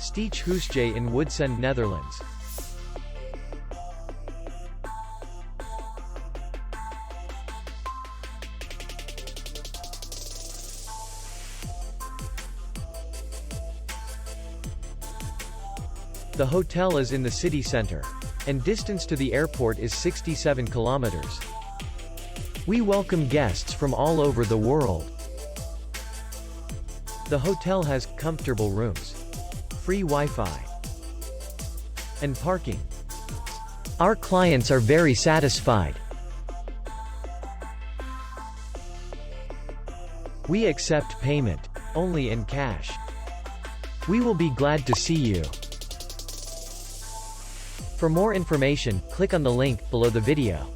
Steech huisje in Woudsend, Netherlands. The hotel is in the city center, and distance to the airport is 67 kilometers. We welcome guests from all over the world. The hotel has comfortable rooms, free Wi-Fi, and parking. Our clients are very satisfied. We accept payment only in cash. We will be glad to see you. For more information, click on the link below the video.